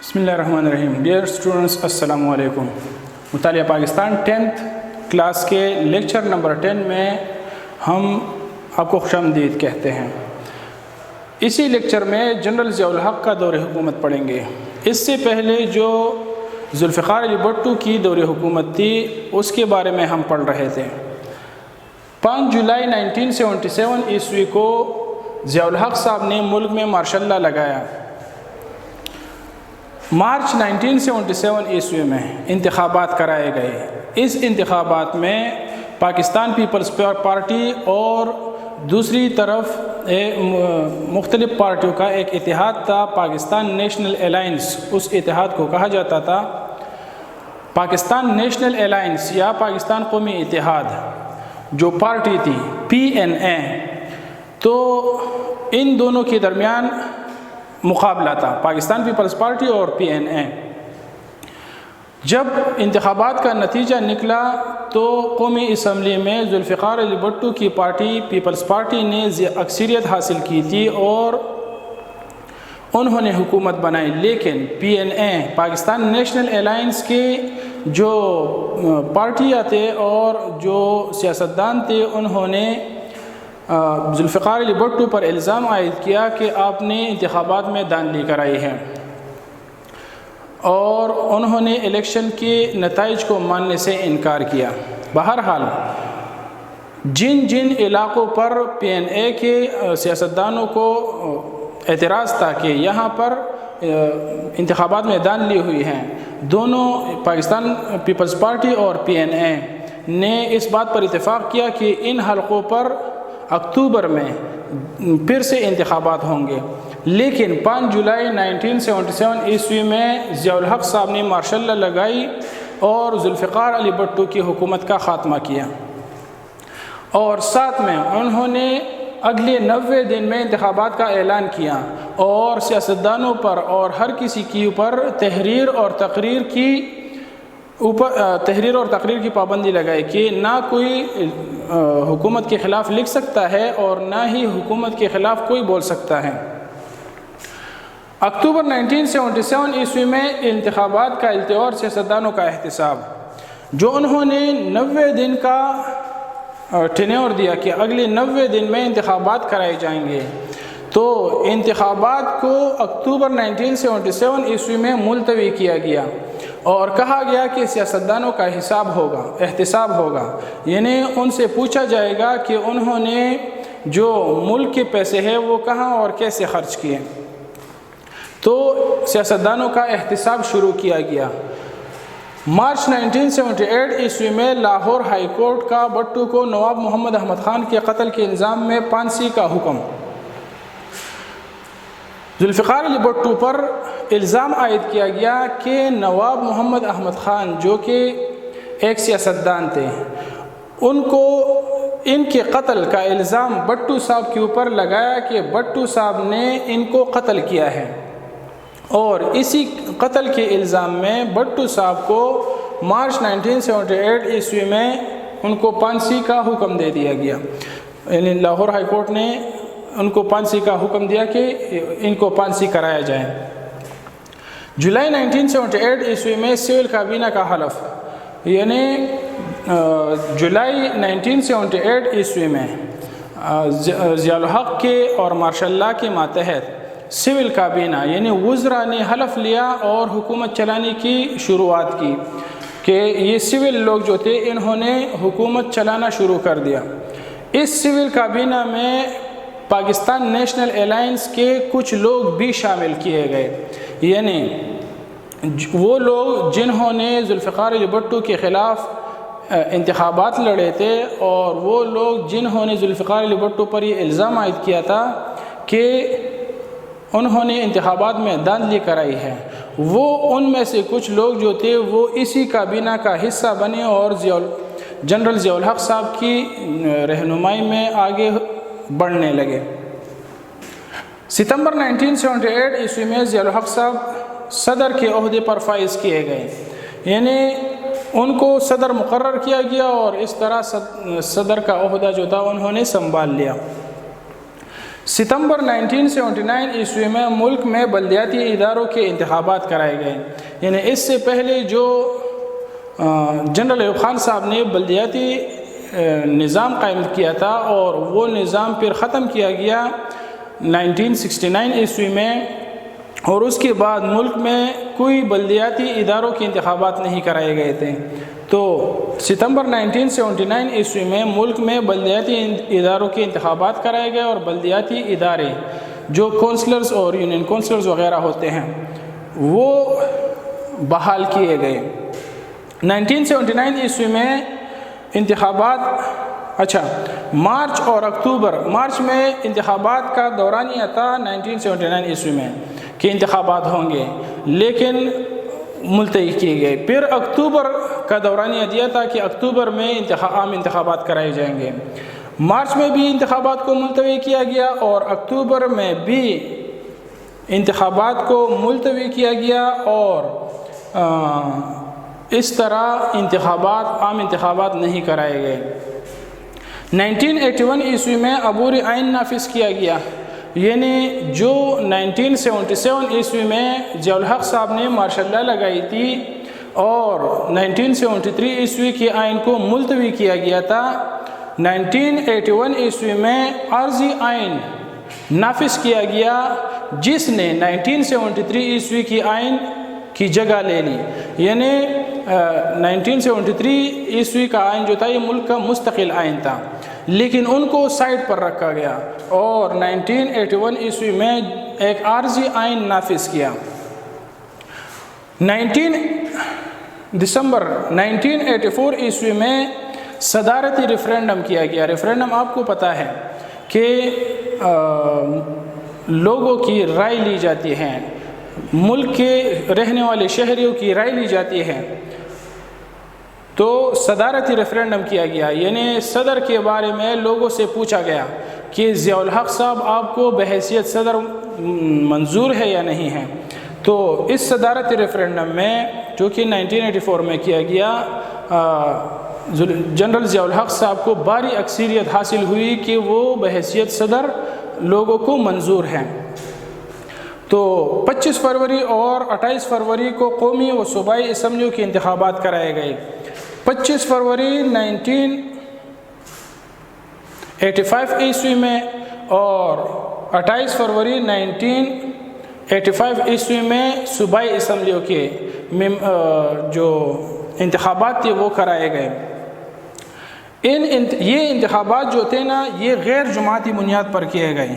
بسم اللہ الرحمن الرحیم. ڈیئر اسٹوڈنٹس، السلام علیکم. مطالعہ پاکستان 10th کلاس کے لیکچر نمبر 10 میں ہم آپ کو خوش آمدید کہتے ہیں. اسی لیکچر میں جنرل ضیاء الحق کا دور حکومت پڑھیں گے. اس سے پہلے جو ذوالفقار علی بھٹو کی دور حکومت تھی اس کے بارے میں ہم پڑھ رہے تھے. 5 جولائی 1977 عیسوی کو ضیاء الحق صاحب نے ملک میں مارشل لا لگایا. مارچ 1977 عیسوی میں انتخابات کرائے گئے. اس انتخابات میں پاکستان پیپلز پارٹی اور دوسری طرف مختلف پارٹیوں کا ایک اتحاد تھا، پاکستان نیشنل الائنس. اس اتحاد کو کہا جاتا تھا پاکستان نیشنل الائنس یا پاکستان قومی اتحاد. جو پارٹی تھی PNA، تو ان دونوں کے درمیان مقابلہ تھا، پاکستان پیپلز پارٹی اور PNA. جب انتخابات کا نتیجہ نکلا تو قومی اسمبلی میں ذوالفقار علی بھٹو کی پارٹی پیپلز پارٹی نے اکثریت حاصل کی تھی اور انہوں نے حکومت بنائی. لیکن PNA پاکستان نیشنل الائنس کے جو پارٹیاں تھے اور جو سیاستدان تھے انہوں نے ذوالفقار علی بھٹو پر الزام عائد کیا کہ آپ نے انتخابات میں دھاندلی کرائی ہے، اور انہوں نے الیکشن کے نتائج کو ماننے سے انکار کیا. بہرحال جن علاقوں پر PNA کے سیاستدانوں کو اعتراض تھا کہ یہاں پر انتخابات میں دھاندلی ہوئی ہیں، دونوں پاکستان پیپلز پارٹی اور PNA نے اس بات پر اتفاق کیا کہ ان حلقوں پر اکتوبر میں پھر سے انتخابات ہوں گے. لیکن 5 جولائی 1977 عیسوی میں ضیاء الحق صاحب نے مارشل لا لگائی اور ذوالفقار علی بھٹو کی حکومت کا خاتمہ کیا، اور ساتھ میں انہوں نے اگلے 90 دن میں انتخابات کا اعلان کیا اور سیاستدانوں پر اور ہر کسی کے اوپر تحریر اور تقریر کی پابندی لگائی کہ نہ کوئی حکومت کے خلاف لکھ سکتا ہے اور نہ ہی حکومت کے خلاف کوئی بول سکتا ہے. اکتوبر 1977 عیسوی میں انتخابات کا التوا سیاستدانوں کا احتساب، جو انہوں نے 90 دن کا ٹینیور دیا کہ اگلے 90 دن میں انتخابات کرائے جائیں گے. تو انتخابات کو اکتوبر 1977 عیسوی میں ملتوی کیا گیا اور کہا گیا کہ سیاستدانوں کا احتساب ہوگا، یعنی ان سے پوچھا جائے گا کہ انہوں نے جو ملک کے پیسے ہیں وہ کہاں اور کیسے خرچ کیے. تو سیاستدانوں کا احتساب شروع کیا گیا. مارچ 1978 عیسوی میں لاہور ہائی کورٹ کا بھٹو کو نواب محمد احمد خان کے قتل کے الزام میں پھانسی کا حکم. ذوالفقار علی بھٹو پر الزام عائد کیا گیا کہ نواب محمد احمد خان جو کہ ایک سیاستدان تھے، ان کے قتل کا الزام بھٹو صاحب کے اوپر لگایا کہ بھٹو صاحب نے ان کو قتل کیا ہے، اور اسی قتل کے الزام میں بھٹو صاحب کو مارچ 1978 عیسوی میں ان کو پھانسی کا حکم دے دیا گیا. یعنی لاہور ہائی کورٹ نے ان کو پھانسی کا حکم دیا کہ ان کو پھانسی کرایا جائے. جولائی 1978 عیسوی میں سول کابینہ کا حلف، یعنی جولائی 1978 عیسوی میں ضیاء الحق کے اور مارشل لا کے ماتحت سول کابینہ یعنی وزراء نے حلف لیا اور حکومت چلانے کی شروعات کی کہ یہ سول لوگ جو تھے انہوں نے حکومت چلانا شروع کر دیا. اس سول کابینہ میں پاکستان نیشنل الائنس کے کچھ لوگ بھی شامل کیے گئے، یعنی وہ لوگ جنہوں نے ذوالفقار علی بھٹو کے خلاف انتخابات لڑے تھے اور وہ لوگ جنہوں نے ذوالفقار علی بھٹو پر یہ الزام عائد کیا تھا کہ انہوں نے انتخابات میں دھاندلی کرائی ہے، وہ ان میں سے کچھ لوگ جو تھے وہ اسی کابینہ کا حصہ بنے اور جنرل ضیاء الحق صاحب کی رہنمائی میں آگے بڑھنے لگے. ستمبر 1978 عیسوی میں ضیاء الحق صاحب صدر کے عہدے پر فائز کیے گئے، یعنی ان کو صدر مقرر کیا گیا اور اس طرح صدر کا عہدہ جو تھا انہوں نے سنبھال لیا. ستمبر 1979 عیسوی میں ملک میں بلدیاتی اداروں کے انتخابات کرائے گئے. یعنی اس سے پہلے جو جنرل ایوب خان صاحب نے بلدیاتی نظام قائم کیا تھا اور وہ نظام پھر ختم کیا گیا 1969 عیسوی میں، اور اس کے بعد ملک میں کوئی بلدیاتی اداروں کے انتخابات نہیں کرائے گئے تھے. تو ستمبر 1979 عیسوی میں ملک میں بلدیاتی اداروں کے انتخابات کرائے گئے اور بلدیاتی ادارے جو کونسلرز اور یونین کونسلرز وغیرہ ہوتے ہیں وہ بحال کیے گئے. 1979 عیسوی میں انتخابات مارچ اور اکتوبر، مارچ میں انتخابات کا دورانیہ تھا 1979 عیسوی میں کہ انتخابات ہوں گے، لیکن ملتوی کیے گئے. پھر اکتوبر کا دورانیہ دیا تھا کہ اکتوبر میں عام انتخابات کرائے جائیں گے. مارچ میں بھی انتخابات کو ملتوی کیا گیا اور اکتوبر میں بھی انتخابات کو ملتوی کیا گیا، اور اس طرح عام انتخابات نہیں کرائے گئے. 1981 عیسوی میں عبوری آئین نافذ کیا گیا. یعنی جو 1977 عیسوی میں ضیاء الحق صاحب نے مارشل لا لگائی تھی اور 1973 عیسوی کے آئین کو ملتوی کیا گیا تھا، 1981 عیسوی میں عارضی آئین نافذ کیا گیا جس نے 1973 عیسوی کی آئین کی جگہ لے لی. یعنی 1973 عیسوی کا آئین جو تھا یہ ملک کا مستقل آئین تھا، لیکن ان کو سائڈ پر رکھا گیا اور 1981 عیسوی میں ایک عارضی آئین نافذ کیا. دسمبر 1984 عیسوی میں صدارتی ریفرینڈم کیا گیا. ریفرینڈم آپ کو پتہ ہے کہ لوگوں کی رائے لی جاتی ہے، ملک کے رہنے والے شہریوں کی رائے لی جاتی ہے. تو صدارتی ریفرینڈم کیا گیا، یعنی صدر کے بارے میں لوگوں سے پوچھا گیا کہ ضیاء الحق صاحب آپ کو بحیثیت صدر منظور ہے یا نہیں ہے. تو اس صدارتی ریفرینڈم میں جو کہ 1984 میں کیا گیا، جنرل ضیاء الحق صاحب کو بھاری اکثریت حاصل ہوئی کہ وہ بحیثیت صدر لوگوں کو منظور ہیں. تو 25 فروری اور 28 فروری کو قومی و صوبائی اسمبلیوں کے انتخابات کرائے گئے. 25 فروری 1985 عیسوی میں اور 28 فروری 1985 عیسوی میں صوبائی اسمبلیوں کے جو انتخابات تھے وہ کرائے گئے. یہ انتخابات جو تھے نا یہ غیر جماعتی بنیاد پر کیے گئے.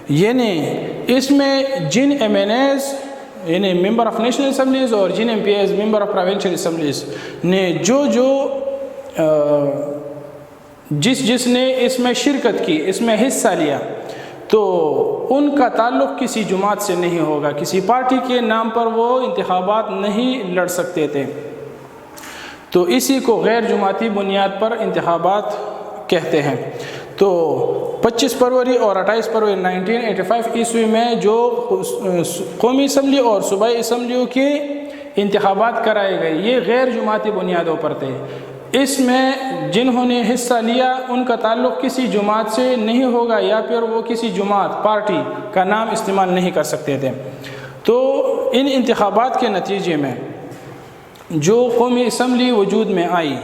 یعنی اس میں جن ایم این ایز یعنی ممبر آف نیشنل اسمبلیز اور جن M P As member of provincial assemblies نے جس نے اس میں شرکت کی، اس میں حصہ لیا، تو ان کا تعلق کسی جماعت سے نہیں ہوگا، کسی پارٹی کے نام پر وہ انتخابات نہیں لڑ سکتے تھے. تو اسی کو غیر جماعتی بنیاد پر انتخابات کہتے ہیں. تو 25 فروری اور 28 فروری 1985 عیسوی میں جو قومی اسمبلی اور صوبائی اسمبلیوں کے انتخابات کرائے گئے یہ غیر جماعتی بنیادوں پر تھے. اس میں جنہوں نے حصہ لیا ان کا تعلق کسی جماعت سے نہیں ہوگا یا پھر وہ کسی جماعت پارٹی کا نام استعمال نہیں کر سکتے تھے. تو ان انتخابات کے نتیجے میں جو قومی اسمبلی وجود میں آئی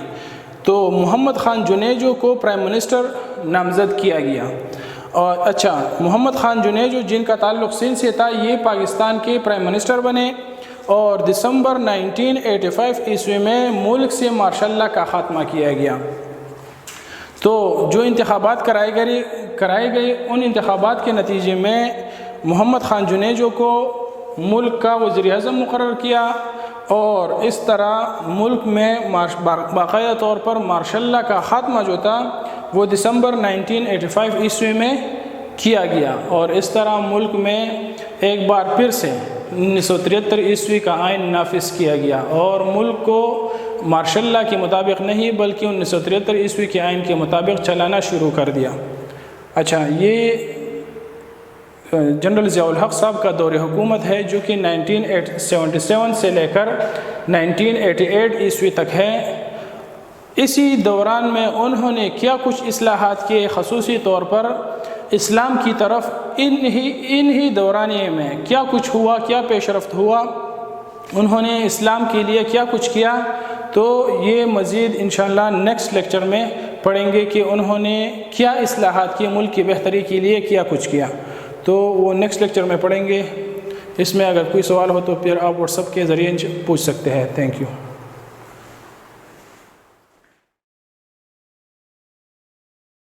تو محمد خان جنیجو کو پرائم منسٹر نامزد کیا گیا. اور محمد خان جنیجو جن کا تعلق سندھ سے تھا یہ پاکستان کے پرائم منسٹر بنے اور دسمبر 1985 عیسوی میں ملک سے مارشل لا کا خاتمہ کیا گیا. تو جو انتخابات کرائے گئے ان انتخابات کے نتیجے میں محمد خان جنیجو کو ملک کا وزیر اعظم مقرر کیا اور اس طرح ملک میں باقاعدہ طور پر مارشل لا کا خاتمہ جو تھا وہ دسمبر 1985 عیسوی میں کیا گیا. اور اس طرح ملک میں ایک بار پھر سے 1973 عیسوی کا آئین نافذ کیا گیا اور ملک کو مارشل لا کے مطابق نہیں بلکہ 1973 عیسوی کے آئین کے مطابق چلانا شروع کر دیا. یہ جنرل ضیاء الحق صاحب کا دور حکومت ہے جو کہ 1977 سے لے کر 1988 عیسوی تک ہے. اسی دوران میں انہوں نے کیا کچھ اصلاحات کیے، خصوصی طور پر اسلام کی طرف انہی دورانیے میں کیا کچھ ہوا، کیا پیش رفت ہوا، انہوں نے اسلام کے لیے کیا کچھ کیا، تو یہ مزید انشاءاللہ نیکسٹ لیکچر میں پڑھیں گے کہ انہوں نے کیا اصلاحات کی، ملک کی بہتری کے لیے کیا کچھ کیا، تو وہ نیکسٹ لیکچر میں پڑھیں گے۔ اس میں اگر کوئی سوال ہو تو پھر آپ واٹس ایپ کے ذریعے پوچھ سکتے ہیں۔ Thank you.